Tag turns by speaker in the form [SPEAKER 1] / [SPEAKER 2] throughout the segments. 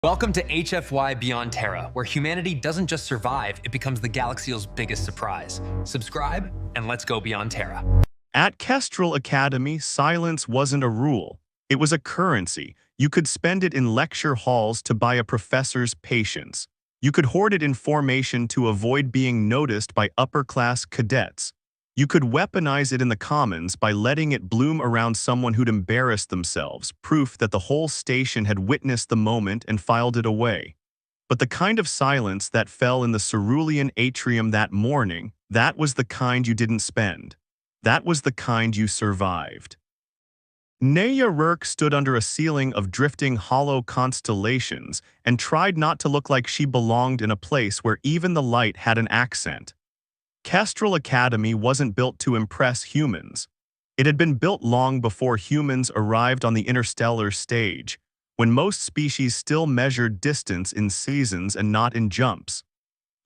[SPEAKER 1] Welcome to HFY Beyond Terra, where humanity doesn't just survive, it becomes the galaxy's biggest surprise. Subscribe, and let's go beyond Terra.
[SPEAKER 2] At Kestrel Academy, silence wasn't a rule. It was a currency. You could spend it in lecture halls to buy a professor's patience. You could hoard it in formation to avoid being noticed by upper-class cadets. You could weaponize it in the commons by letting it bloom around someone who'd embarrassed themselves, proof that the whole station had witnessed the moment and filed it away. But the kind of silence that fell in the cerulean atrium that morning, that was the kind you didn't spend. That was the kind you survived. Naya Rourke stood under a ceiling of drifting hollow constellations and tried not to look like she belonged in a place where even the light had an accent. Kestrel Academy wasn't built to impress humans. It had been built long before humans arrived on the interstellar stage, when most species still measured distance in seasons and not in jumps.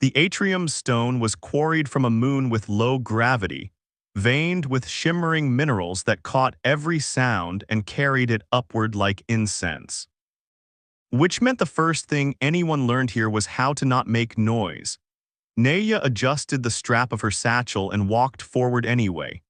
[SPEAKER 2] The atrium stone was quarried from a moon with low gravity, veined with shimmering minerals that caught every sound and carried it upward like incense. Which meant the first thing anyone learned here was how to not make noise. Naya adjusted the strap of her satchel and walked forward anyway.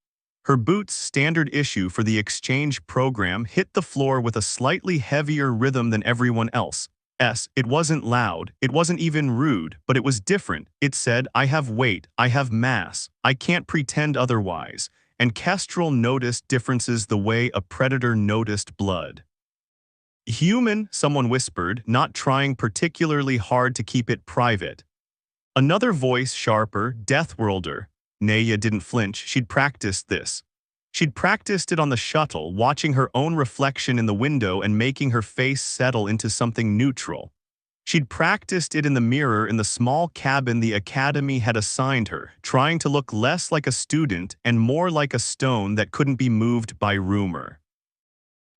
[SPEAKER 2] Her boots, standard issue for the exchange program, hit the floor with a slightly heavier rhythm than everyone else. It wasn't loud, it wasn't even rude, but it was different. It said, "I have weight, I have mass, I can't pretend otherwise." And Kestrel noticed differences the way a predator noticed blood. "Human," someone whispered, not trying particularly hard to keep it private. Another voice, sharper, Deathworlder. Naya didn't flinch. She'd practiced this. She'd practiced it on the shuttle, watching her own reflection in the window and making her face settle into something neutral. She'd practiced it in the mirror in the small cabin the Academy had assigned her, trying to look less like a student and more like a stone that couldn't be moved by rumor.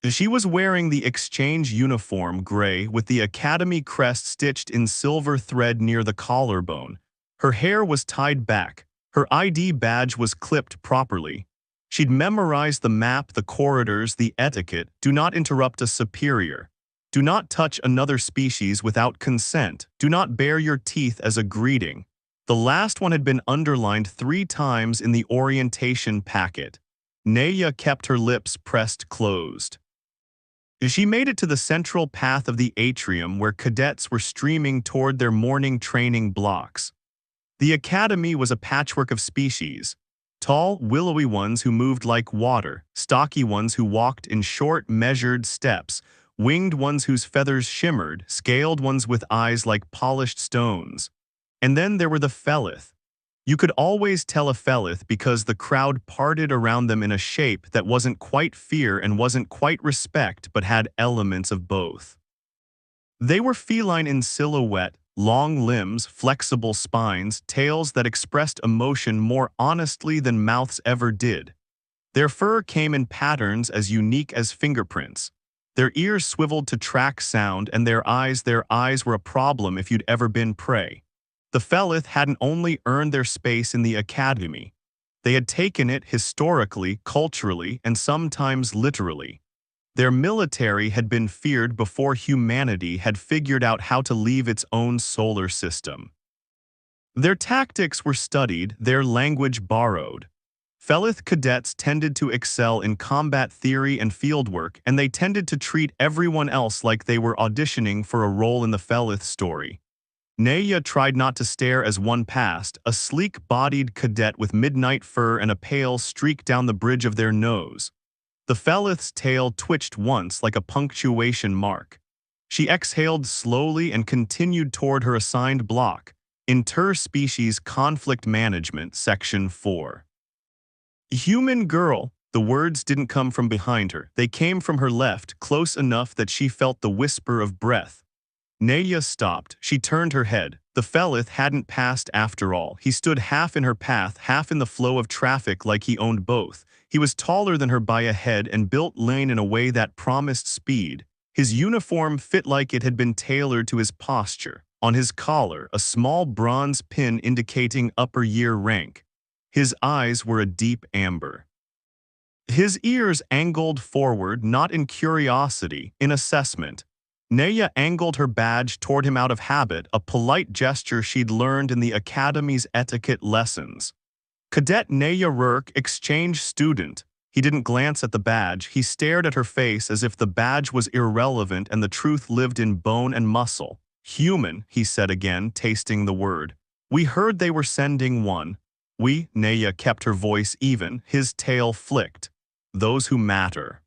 [SPEAKER 2] She was wearing the exchange uniform, gray, with the Academy crest stitched in silver thread near the collarbone. Her hair was tied back. Her ID badge was clipped properly. She'd memorized the map, the corridors, the etiquette. Do not interrupt a superior. Do not touch another species without consent. Do not bare your teeth as a greeting. The last one had been underlined 3 times in the orientation packet. Naya kept her lips pressed closed. She made it to the central path of the atrium where cadets were streaming toward their morning training blocks. The Academy was a patchwork of species. Tall, willowy ones who moved like water, stocky ones who walked in short, measured steps, winged ones whose feathers shimmered, scaled ones with eyes like polished stones. And then there were the Felith. You could always tell a Felith because the crowd parted around them in a shape that wasn't quite fear and wasn't quite respect but had elements of both. They were feline in silhouette, long limbs, flexible spines, tails that expressed emotion more honestly than mouths ever did. Their fur came in patterns as unique as fingerprints. Their ears swiveled to track sound, and their eyes were a problem if you'd ever been prey. The Felith hadn't only earned their space in the Academy. They had taken it historically, culturally, and sometimes literally. Their military had been feared before humanity had figured out how to leave its own solar system. Their tactics were studied, their language borrowed. Felith cadets tended to excel in combat theory and fieldwork, and they tended to treat everyone else like they were auditioning for a role in the Felith story. Naya tried not to stare as one passed, a sleek-bodied cadet with midnight fur and a pale streak down the bridge of their nose. The Felith's tail twitched once like a punctuation mark. She exhaled slowly and continued toward her assigned block, Interspecies Conflict Management, Section 4. Human girl. The words didn't come from behind her. They came from her left, close enough that she felt the whisper of breath. Naya stopped. She turned her head. The Felith hadn't passed after all. He stood half in her path, half in the flow of traffic like he owned both. He was taller than her by a head and built lean in a way that promised speed. His uniform fit like it had been tailored to his posture. On his collar, a small bronze pin indicating upper year rank. His eyes were a deep amber. His ears angled forward, not in curiosity, in assessment. Naya angled her badge toward him out of habit, a polite gesture she'd learned in the Academy's etiquette lessons. Cadet Naya Rurk, exchange student. He didn't glance at the badge. He stared at her face as if the badge was irrelevant and the truth lived in bone and muscle. Human, he said again, tasting the word. We heard they were sending one. We, Naya kept her voice even, his tail flicked. Those who matter.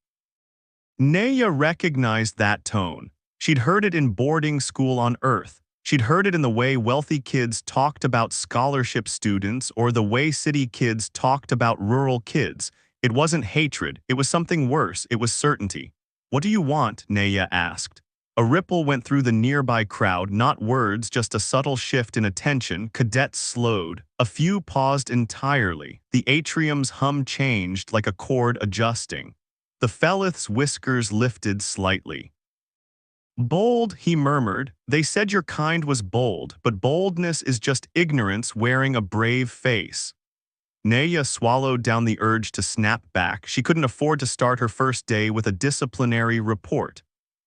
[SPEAKER 2] Naya recognized that tone. She'd heard it in boarding school on Earth. She'd heard it in the way wealthy kids talked about scholarship students or the way city kids talked about rural kids. It wasn't hatred, it was something worse, it was certainty. What do you want? Naya asked. A ripple went through the nearby crowd, not words, just a subtle shift in attention. Cadets slowed. A few paused entirely. The atrium's hum changed like a chord adjusting. The Felith's whiskers lifted slightly. Bold, he murmured. They said your kind was bold, but boldness is just ignorance wearing a brave face. Naya swallowed down the urge to snap back. She couldn't afford to start her first day with a disciplinary report.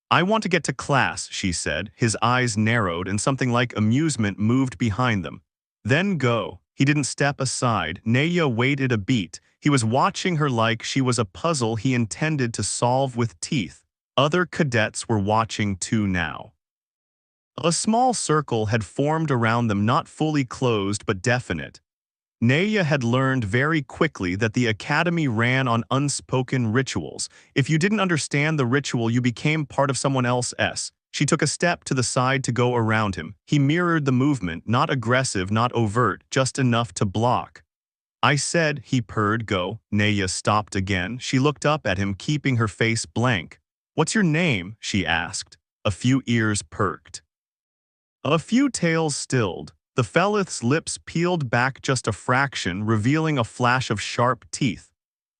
[SPEAKER 2] I want to get to class, she said. His eyes narrowed and something like amusement moved behind them. Then go. He didn't step aside. Naya waited a beat. He was watching her like she was a puzzle he intended to solve with teeth. Other cadets were watching too now. A small circle had formed around them, not fully closed but definite. Naya had learned very quickly that the academy ran on unspoken rituals. If you didn't understand the ritual, you became part of someone else's. She took a step to the side to go around him. He mirrored the movement, not aggressive, not overt, just enough to block. I said, he purred, go. Naya stopped again. She looked up at him, keeping her face blank. What's your name? She asked. A few ears perked. A few tails stilled. The Felith's lips peeled back just a fraction, revealing a flash of sharp teeth.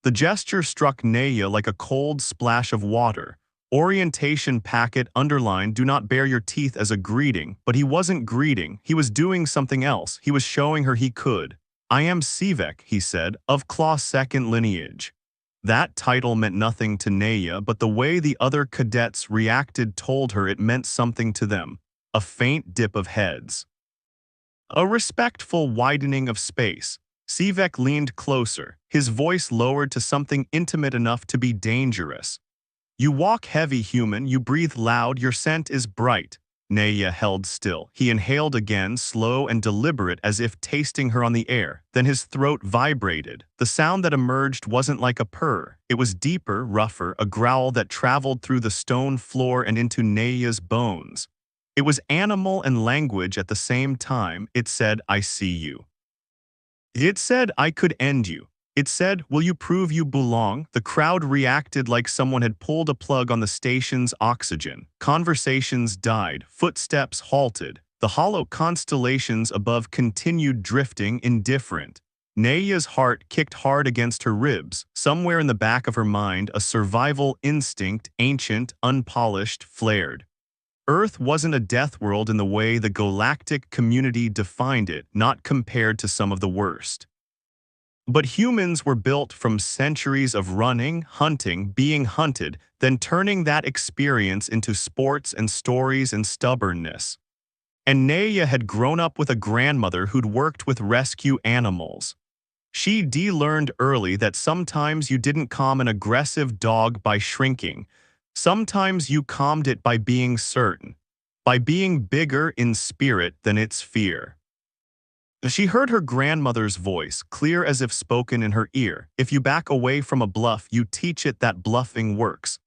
[SPEAKER 2] The gesture struck Naya like a cold splash of water. Orientation packet underlined, do not bare your teeth as a greeting, but he wasn't greeting, he was doing something else. He was showing her he could. I am Sivek, he said, of Claw second lineage. That title meant nothing to Naya, but the way the other cadets reacted told her it meant something to them. A faint dip of heads. A respectful widening of space. Sivek leaned closer, his voice lowered to something intimate enough to be dangerous. You walk heavy, human, you breathe loud, your scent is bright. Naya held still. He inhaled again, slow and deliberate, as if tasting her on the air. Then his throat vibrated. The sound that emerged wasn't like a purr. It was deeper, rougher, a growl that traveled through the stone floor and into Naya's bones. It was animal and language at the same time. It said, I see you. It said, I could end you. It said, will you prove you belong? The crowd reacted like someone had pulled a plug on the station's oxygen. Conversations died, footsteps halted. The hollow constellations above continued drifting, indifferent. Naya's heart kicked hard against her ribs. Somewhere in the back of her mind, a survival instinct, ancient, unpolished, flared. Earth wasn't a death world in the way the galactic community defined it, not compared to some of the worst. But humans were built from centuries of running, hunting, being hunted, then turning that experience into sports and stories and stubbornness. And Naya had grown up with a grandmother who'd worked with rescue animals. She de-learned early that sometimes you didn't calm an aggressive dog by shrinking. Sometimes you calmed it by being certain, by being bigger in spirit than its fear. She heard her grandmother's voice, clear as if spoken in her ear. If you back away from a bluff, you teach it that bluffing works.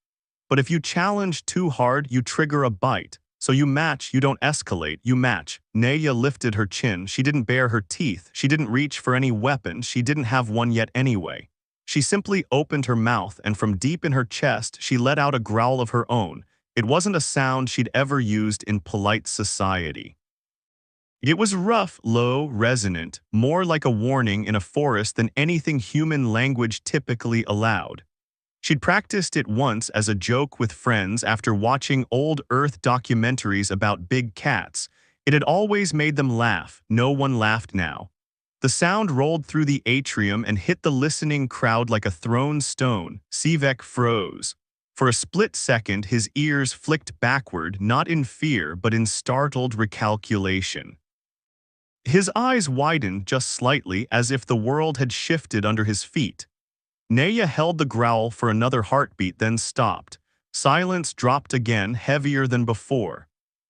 [SPEAKER 2] But if you challenge too hard, you trigger a bite. So you match, you don't escalate, you match. Naya lifted her chin. She didn't bare her teeth. She didn't reach for any weapon. She didn't have one yet anyway. She simply opened her mouth, and from deep in her chest, she let out a growl of her own. It wasn't a sound she'd ever used in polite society. It was rough, low, resonant, more like a warning in a forest than anything human language typically allowed. She'd practiced it once as a joke with friends after watching old Earth documentaries about big cats. It had always made them laugh. No one laughed now. The sound rolled through the atrium and hit the listening crowd like a thrown stone. Sivek froze. For a split second, his ears flicked backward, not in fear but in startled recalculation. His eyes widened just slightly, as if the world had shifted under his feet. Naya held the growl for another heartbeat, then stopped. Silence dropped again, heavier than before.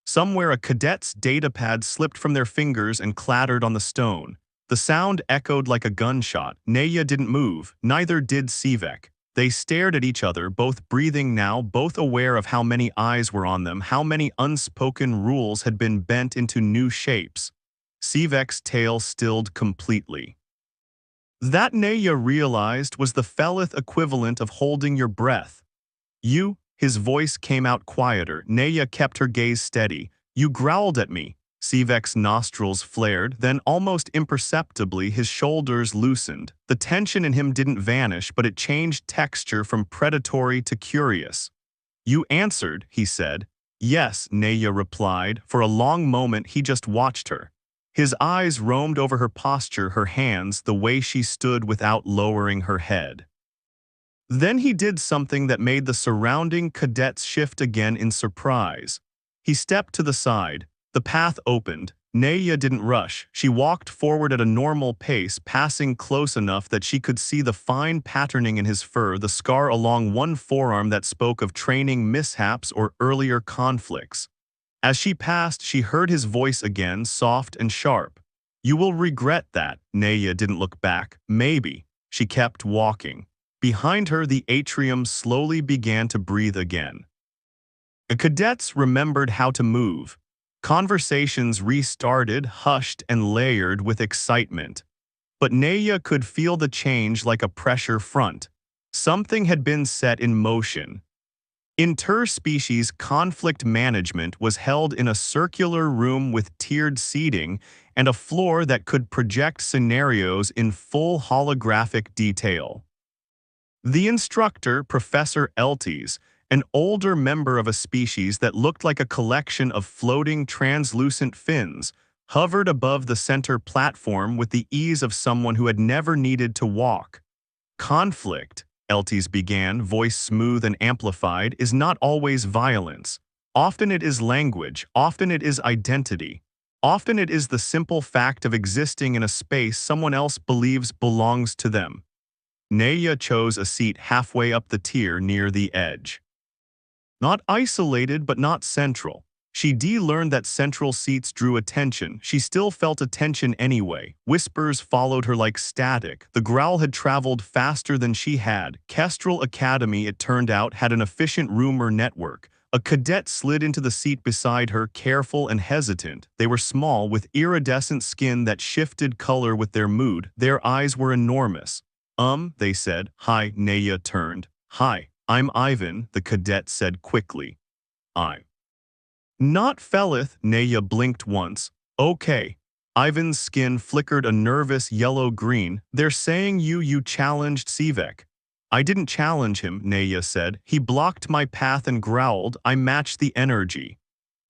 [SPEAKER 2] Somewhere a cadet's datapad slipped from their fingers and clattered on the stone. The sound echoed like a gunshot. Naya didn't move, neither did Sivek. They stared at each other, both breathing now, both aware of how many eyes were on them, how many unspoken rules had been bent into new shapes. Sivek's tail stilled completely. That, Naya realized, was the Felith equivalent of holding your breath. You, his voice came out quieter. Naya kept her gaze steady. You growled at me. Sivek's nostrils flared, then almost imperceptibly his shoulders loosened. The tension in him didn't vanish, but it changed texture from predatory to curious. You answered, he said. Yes, Naya replied. For a long moment he just watched her. His eyes roamed over her posture, her hands, the way she stood without lowering her head. Then he did something that made the surrounding cadets shift again in surprise. He stepped to the side. The path opened. Naya didn't rush. She walked forward at a normal pace, passing close enough that she could see the fine patterning in his fur, the scar along one forearm that spoke of training mishaps or earlier conflicts. As she passed, she heard his voice again, soft and sharp. You will regret that. Naya didn't look back. Maybe. She kept walking. Behind her, the atrium slowly began to breathe again. The cadets remembered how to move. Conversations restarted, hushed and layered with excitement. But Naya could feel the change like a pressure front. Something had been set in motion. Interspecies conflict management was held in a circular room with tiered seating and a floor that could project scenarios in full holographic detail. The instructor, Professor Elties, an older member of a species that looked like a collection of floating translucent fins, hovered above the center platform with the ease of someone who had never needed to walk. Conflict, Elties began, voice smooth and amplified, is not always violence. Often it is language, often it is identity. Often it is the simple fact of existing in a space someone else believes belongs to them. Naya chose a seat halfway up the tier near the edge. Not isolated, but not central. She learned that central seats drew attention. She still felt attention anyway. Whispers followed her like static. The growl had traveled faster than she had. Kestrel Academy, it turned out, had an efficient rumor network. A cadet slid into the seat beside her, careful and hesitant. They were small, with iridescent skin that shifted color with their mood. Their eyes were enormous. They said. Hi, Naya turned. Hi, I'm Ivan, the cadet said quickly. I'm not Felith, Naya blinked once. Okay. Ivan's skin flickered a nervous yellow-green. They're saying you challenged Sivek. I didn't challenge him, Naya said. He blocked my path and growled. I matched the energy.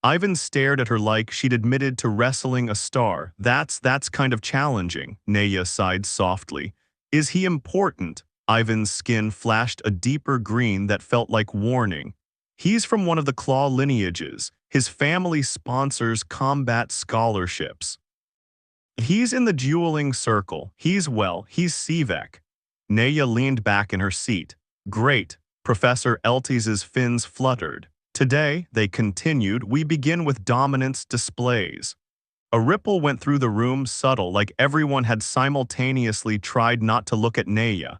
[SPEAKER 2] Ivan stared at her like she'd admitted to wrestling a star. That's kind of challenging, Naya sighed softly. Is he important? Ivan's skin flashed a deeper green that felt like warning. He's from one of the Claw lineages. His family sponsors combat scholarships. He's in the dueling circle. He's Sivek. Naya leaned back in her seat. Great. Professor Elties's fins fluttered. Today, they continued, we begin with dominance displays. A ripple went through the room, subtle, like everyone had simultaneously tried not to look at Naya.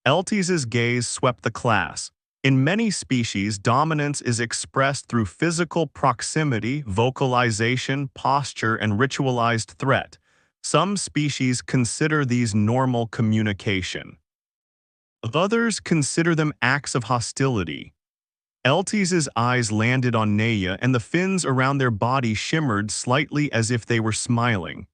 [SPEAKER 2] Elties's gaze swept the class. In many species, dominance is expressed through physical proximity, vocalization, posture, and ritualized threat. Some species consider these normal communication. Others consider them acts of hostility. Elties's eyes landed on Naya, and the fins around their body shimmered slightly as if they were smiling.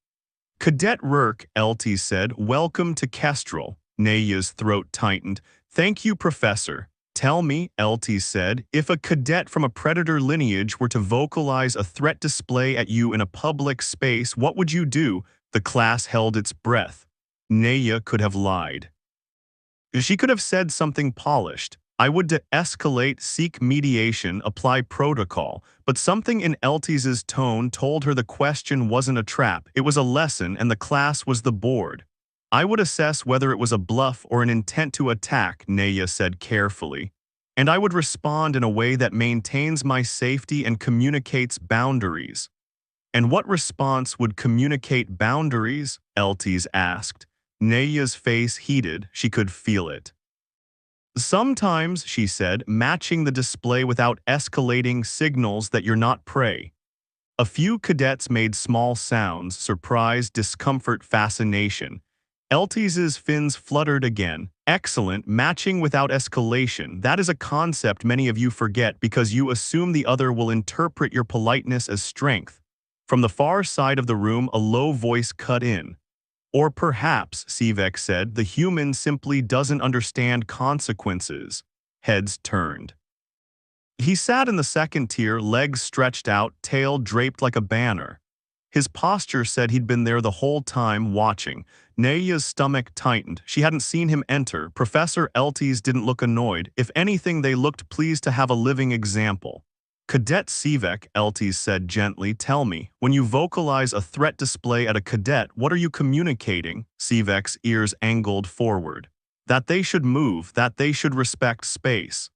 [SPEAKER 2] Cadet Rurk, Elties said, welcome to Kestrel. Naya's throat tightened. Thank you, Professor. Tell me, Elties said, if a cadet from a predator lineage were to vocalize a threat display at you in a public space, what would you do? The class held its breath. Naya could have lied. She could have said something polished. I would de-escalate, seek mediation, apply protocol, but something in Eltis's tone told her the question wasn't a trap, it was a lesson and the class was the board. I would assess whether it was a bluff or an intent to attack, Naya said carefully. And I would respond in a way that maintains my safety and communicates boundaries. And what response would communicate boundaries? Eltis asked. Naya's face heated, she could feel it. Sometimes, she said, matching the display without escalating signals that you're not prey. A few cadets made small sounds, surprise, discomfort, fascination. Eltis's fins fluttered again. Excellent, matching without escalation. That is a concept many of you forget because you assume the other will interpret your politeness as strength. From the far side of the room, a low voice cut in. Or perhaps, Sivek said, the human simply doesn't understand consequences. Heads turned. He sat in the second tier, legs stretched out, tail draped like a banner. His posture said he'd been there the whole time, watching. Naya's stomach tightened. She hadn't seen him enter. Professor Eltis didn't look annoyed. If anything, they looked pleased to have a living example. Cadet Sivek, Eltis said gently, tell me, when you vocalize a threat display at a cadet, what are you communicating? Sivek's ears angled forward. That they should move, that they should respect space.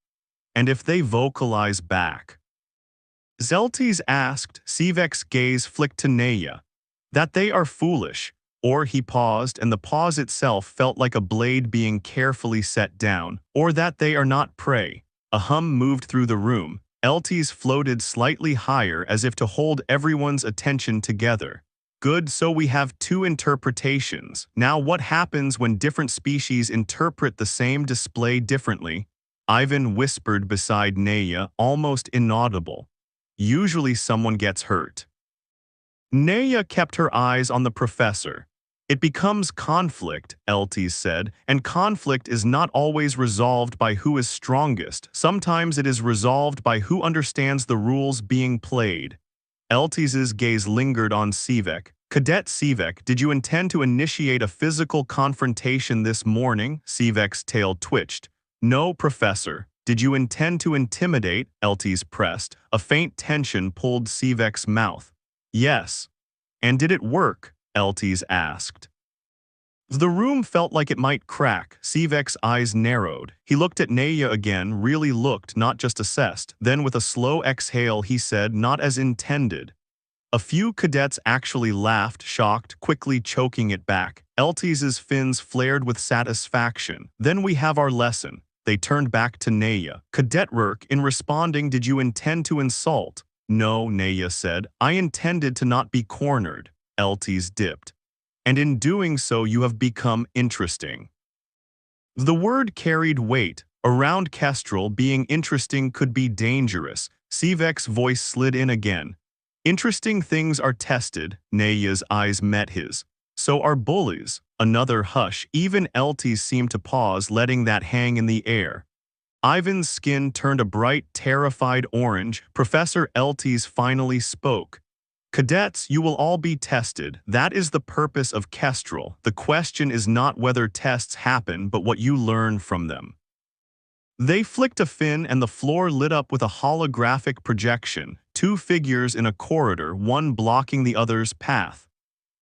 [SPEAKER 2] And if they vocalize back? Eltis asked, Sivek's gaze flicked to Naya. That they are foolish. Or he paused, and the pause itself felt like a blade being carefully set down. Or that they are not prey. A hum moved through the room. Eltis floated slightly higher as if to hold everyone's attention together. Good, so we have two interpretations. Now what happens when different species interpret the same display differently? Ivan whispered beside Naya, almost inaudible. Usually someone gets hurt. Naya kept her eyes on the professor. It becomes conflict, Eltis said, and conflict is not always resolved by who is strongest. Sometimes it is resolved by who understands the rules being played. Eltis's gaze lingered on Sivek. Cadet Sivek, did you intend to initiate a physical confrontation this morning? Sivek's tail twitched. No, Professor. Did you intend to intimidate? Eltis pressed. A faint tension pulled Sivek's mouth. Yes. And did it work? Eltis asked. The room felt like it might crack. Sivek's eyes narrowed. He looked at Naya again, really looked, not just assessed. Then with a slow exhale he said, not as intended. A few cadets actually laughed, shocked, quickly choking it back. Eltis's fins flared with satisfaction. Then we have our lesson. They turned back to Naya. Cadet Rourke, in responding, did you intend to insult? No, Naya said. I intended to not be cornered. Eltis dipped. And in doing so you have become interesting. The word carried weight. Around Kestrel, being interesting could be dangerous. Sivek's voice slid in again. Interesting things are tested. Naya's eyes met his. So are bullies. Another hush. Even Eltis seemed to pause, letting that hang in the air. Ivan's skin turned a bright, terrified orange. Professor Eltis finally spoke. Cadets, you will all be tested. That is the purpose of Kestrel. The question is not whether tests happen, but what you learn from them. They flicked a fin and the floor lit up with a holographic projection. Two figures in a corridor, one blocking the other's path.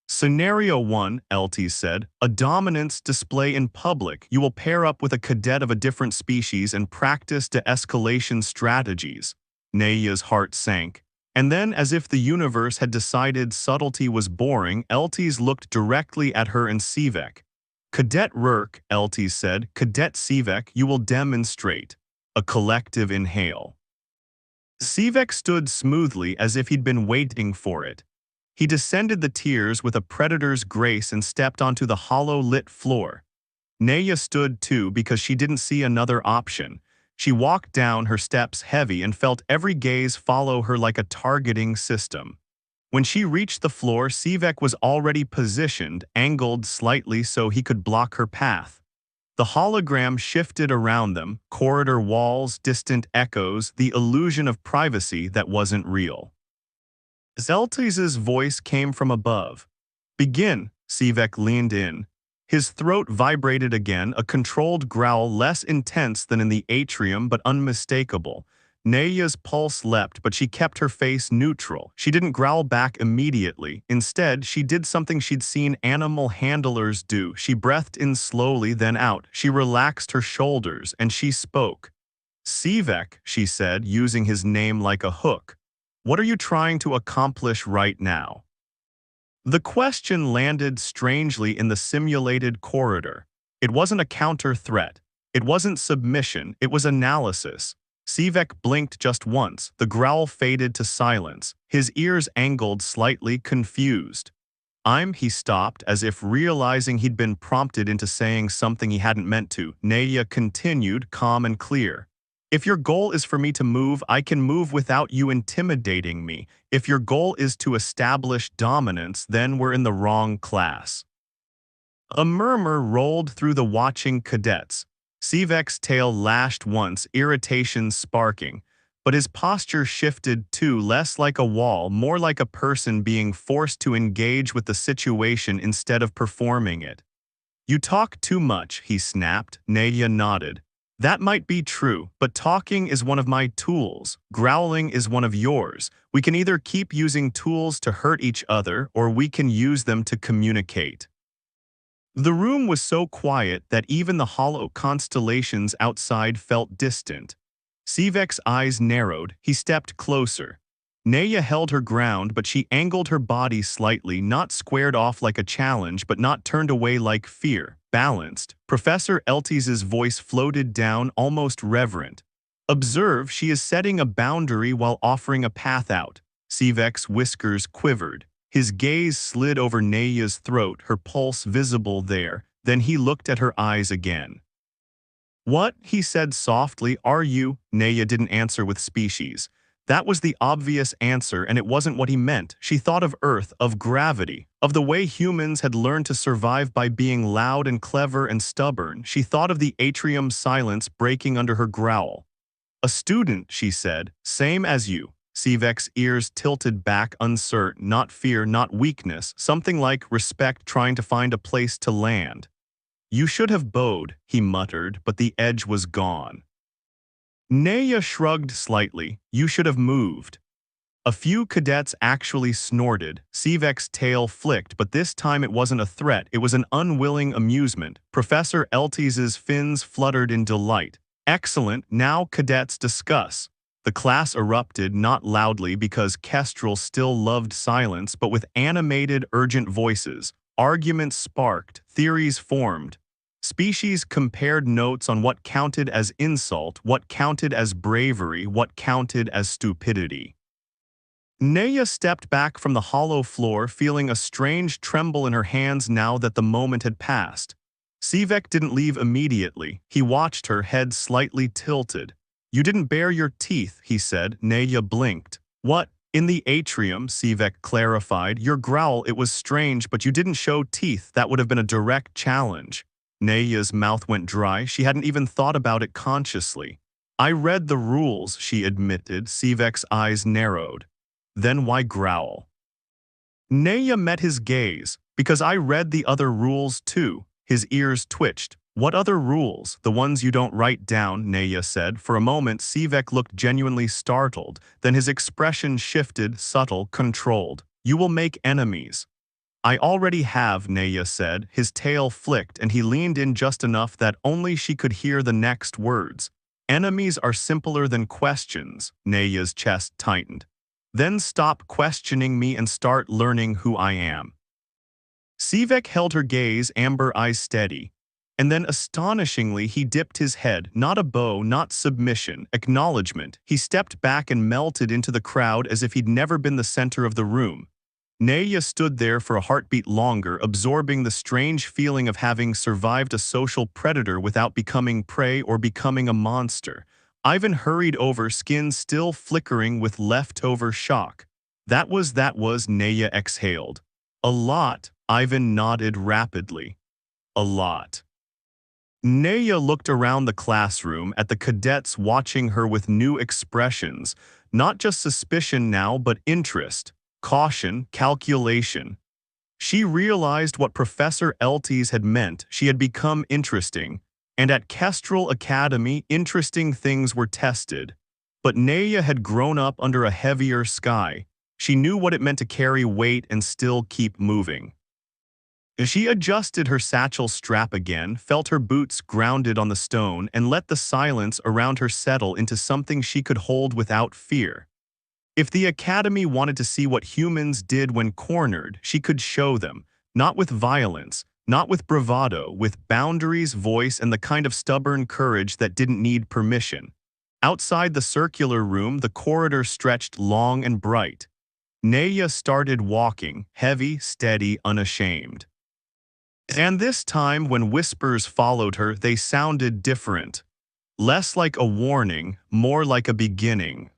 [SPEAKER 2] Scenario 1, Eltis said, a dominance display in public. You will pair up with a cadet of a different species and practice de-escalation strategies. Naya's heart sank. And then, as if the universe had decided subtlety was boring, Eltis looked directly at her and Sivek. Cadet Rourke, Eltis said, Cadet Sivek, you will demonstrate. A collective inhale. Sivek stood smoothly as if he'd been waiting for it. He descended the tiers with a predator's grace and stepped onto the hollow-lit floor. Naya stood too because she didn't see another option. She walked down, her steps heavy, and felt every gaze follow her like a targeting system. When she reached the floor, Sivek was already positioned, angled slightly so he could block her path. The hologram shifted around them, corridor walls, distant echoes, the illusion of privacy that wasn't real. Eltis's voice came from above. Begin, Sivek leaned in. His throat vibrated again, a controlled growl less intense than in the atrium but unmistakable. Naya's pulse leapt, but she kept her face neutral. She didn't growl back immediately. Instead, she did something she'd seen animal handlers do. She breathed in slowly, then out. She relaxed her shoulders, and she spoke. "Sivek," she said, using his name like a hook. "What are you trying to accomplish right now?" The question landed strangely in the simulated corridor. It wasn't a counter-threat. It wasn't submission. It was analysis. Sivek blinked just once. The growl faded to silence. His ears angled slightly, confused. He stopped, as if realizing he'd been prompted into saying something he hadn't meant to. Naya continued, calm and clear. "If your goal is for me to move, I can move without you intimidating me. If your goal is to establish dominance, then we're in the wrong class." A murmur rolled through the watching cadets. Sivek's tail lashed once, irritation sparking, but his posture shifted too, less like a wall, more like a person being forced to engage with the situation instead of performing it. "You talk too much," he snapped. Naya nodded. "That might be true, but talking is one of my tools. Growling is one of yours. We can either keep using tools to hurt each other, or we can use them to communicate." The room was so quiet that even the hollow constellations outside felt distant. Sivek's eyes narrowed. He stepped closer. Naya held her ground, but she angled her body slightly, not squared off like a challenge, but not turned away like fear. Balanced. Professor Eltis's voice floated down, almost reverent. "Observe, she is setting a boundary while offering a path out." Sivek's whiskers quivered. His gaze slid over Naya's throat, her pulse visible there. Then he looked at her eyes again. "What?" he said softly. "Are you?" Naya didn't answer with species. That was the obvious answer, and it wasn't what he meant. She thought of Earth, of gravity, of the way humans had learned to survive by being loud and clever and stubborn. She thought of the atrium's silence breaking under her growl. "A student," she said, "same as you." Sivek's ears tilted back, uncertain, not fear, not weakness, something like respect trying to find a place to land. "You should have bowed," he muttered, but the edge was gone. Naya shrugged slightly. "You should have moved." A few cadets actually snorted. Sivek's tail flicked, but this time it wasn't a threat, it was an unwilling amusement. Professor Eltis's fins fluttered in delight. "Excellent, now cadets discuss." The class erupted, not loudly because Kestrel still loved silence, but with animated, urgent voices. Arguments sparked, theories formed. Species compared notes on what counted as insult, what counted as bravery, what counted as stupidity. Naya stepped back from the hollow floor, feeling a strange tremble in her hands now that the moment had passed. Sivek didn't leave immediately. He watched her, head slightly tilted. "You didn't bare your teeth," he said. Naya blinked. "What?" "In the atrium," Sivek clarified. "Your growl, it was strange, but you didn't show teeth. That would have been a direct challenge." Naya's mouth went dry. She hadn't even thought about it consciously. "I read the rules," she admitted. Sivek's eyes narrowed. "Then why growl?" Naya met his gaze. "Because I read the other rules too." His ears twitched. "What other rules?" "The ones you don't write down," Naya said. For a moment, Sivek looked genuinely startled. Then his expression shifted, subtle, controlled. "You will make enemies." "I already have," Naya said. His tail flicked, and he leaned in just enough that only she could hear the next words. "Enemies are simpler than questions." Naya's chest tightened. "Then stop questioning me and start learning who I am." Sivek held her gaze, amber eyes steady. And then, astonishingly, he dipped his head. Not a bow, not submission, acknowledgement. He stepped back and melted into the crowd as if he'd never been the center of the room. Naya stood there for a heartbeat longer, absorbing the strange feeling of having survived a social predator without becoming prey or becoming a monster. Ivan hurried over, skin still flickering with leftover shock. That was, Naya exhaled. "A lot," Ivan nodded rapidly. "A lot." Naya looked around the classroom at the cadets watching her with new expressions, not just suspicion now, but interest, caution, calculation. She realized what Professor Elties had meant. She had become interesting, and at Kestrel Academy, interesting things were tested. But Naya had grown up under a heavier sky. She knew what it meant to carry weight and still keep moving. As she adjusted her satchel strap again, felt her boots grounded on the stone, and let the silence around her settle into something she could hold without fear. If the Academy wanted to see what humans did when cornered, she could show them, not with violence, not with bravado, with boundaries, voice, and the kind of stubborn courage that didn't need permission. Outside the circular room, the corridor stretched long and bright. Naya started walking, heavy, steady, unashamed. And this time, when whispers followed her, they sounded different. Less like a warning, more like a beginning.